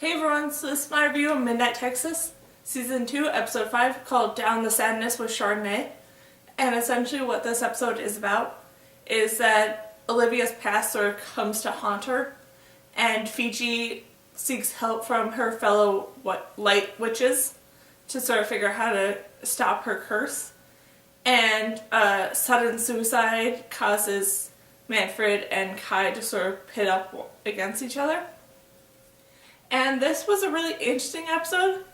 Hey everyone, so this is my review of Midnight Texas, Season 2, Episode 5, called Down the Sadness with Chardonnay. And essentially what this episode is about is that Olivia's past sort of comes to haunt her, and Fiji seeks help from her fellow light witches to sort of figure out how to stop her curse. And sudden suicide causes Manfred and Kai to sort of pit up against each other. And this was a really interesting episode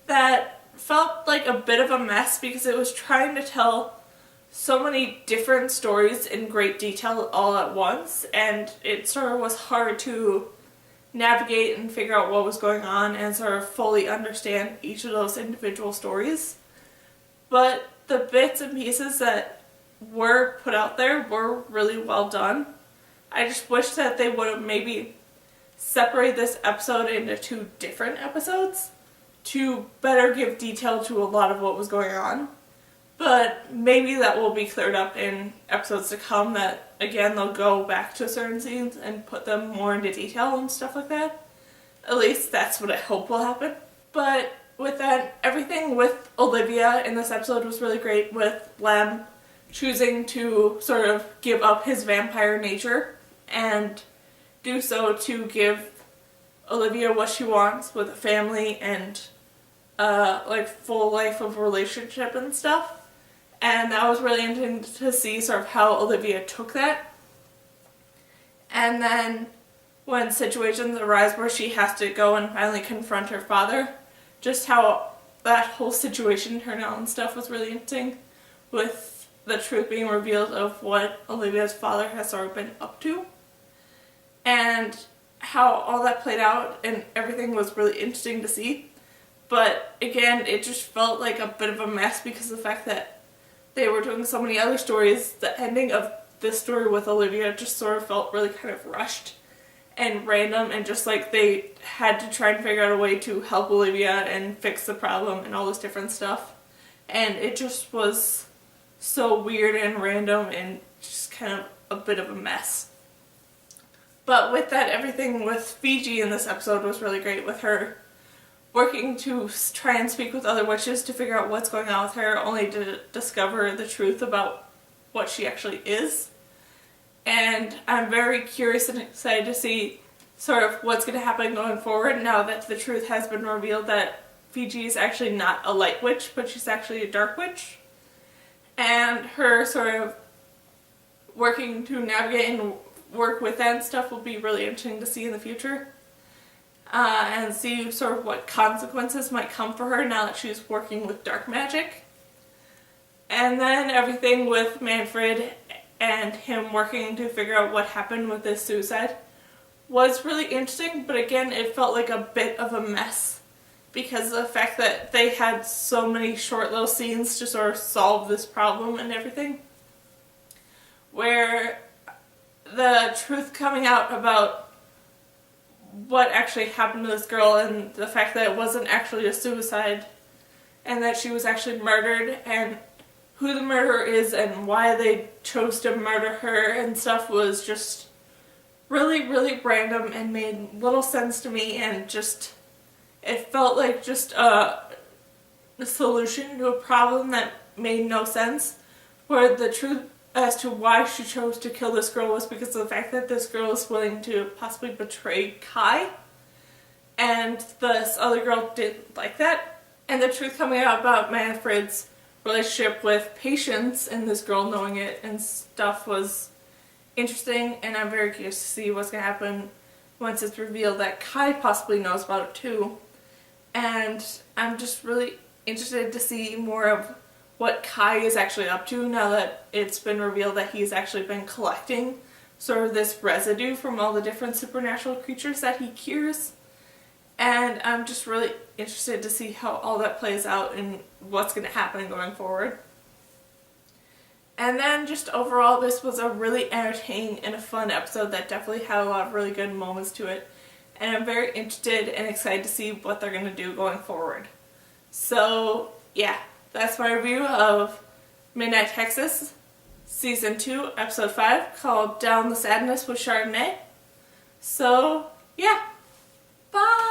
that felt like a bit of a mess because it was trying to tell so many different stories in great detail all at once, and it sort of was hard to navigate and figure out what was going on and sort of fully understand each of those individual stories. But the bits and pieces that were put out there were really well done. I just wish that they would have maybe separate this episode into two different episodes to better give detail to a lot of what was going on. But maybe that will be cleared up in episodes to come, that again they'll go back to certain scenes and put them more into detail and stuff like that. At least that's what I hope will happen. But with that, everything with Olivia in this episode was really great, with Lem choosing to sort of give up his vampire nature and do so to give Olivia what she wants with a family and like full life of relationship and stuff. And that was really interesting to see sort of how Olivia took that. And then when situations arise where she has to go and finally confront her father, just how that whole situation turned out and stuff was really interesting, with the truth being revealed of what Olivia's father has sort of been up to. And how all that played out and everything was really interesting to see. But again, it just felt like a bit of a mess because of the fact that they were doing so many other stories. The ending of this story with Olivia just sort of felt really kind of rushed and random, and just like they had to try and figure out a way to help Olivia and fix the problem and all this different stuff. And it just was so weird and random and just kind of a bit of a mess. But with that, everything with Fiji in this episode was really great, with her working to try and speak with other witches to figure out what's going on with her, only to discover the truth about what she actually is. And I'm very curious and excited to see sort of what's going to happen going forward now that the truth has been revealed that Fiji is actually not a light witch, but she's actually a dark witch. And her sort of working to navigate and work with that and stuff will be really interesting to see in the future. And see sort of what consequences might come for her now that she's working with dark magic. And then everything with Manfred and him working to figure out what happened with this suicide was really interesting, but again it felt like a bit of a mess because of the fact that they had so many short little scenes to sort of solve this problem and everything, where the truth coming out about what actually happened to this girl and the fact that it wasn't actually a suicide and that she was actually murdered, and who the murderer is and why they chose to murder her and stuff was just really, really random and made little sense to me, and just it felt like just a solution to a problem that made no sense, where the truth as to why she chose to kill this girl was because of the fact that this girl is willing to possibly betray Kai, and this other girl didn't like that. And the truth coming out about Manfred's relationship with Patience and this girl knowing it and stuff was interesting, and I'm very curious to see what's going to happen once it's revealed that Kai possibly knows about it too. And I'm just really interested to see more of what Kai is actually up to now that it's been revealed that he's actually been collecting sort of this residue from all the different supernatural creatures that he cures. And I'm just really interested to see how all that plays out and what's going to happen going forward. And then just overall, this was a really entertaining and a fun episode that definitely had a lot of really good moments to it. And I'm very interested and excited to see what they're going to do going forward. So yeah, that's my review of Midnight Texas, Season 2, Episode 5, called Down the Sadness with Chardonnay. So, yeah. Bye!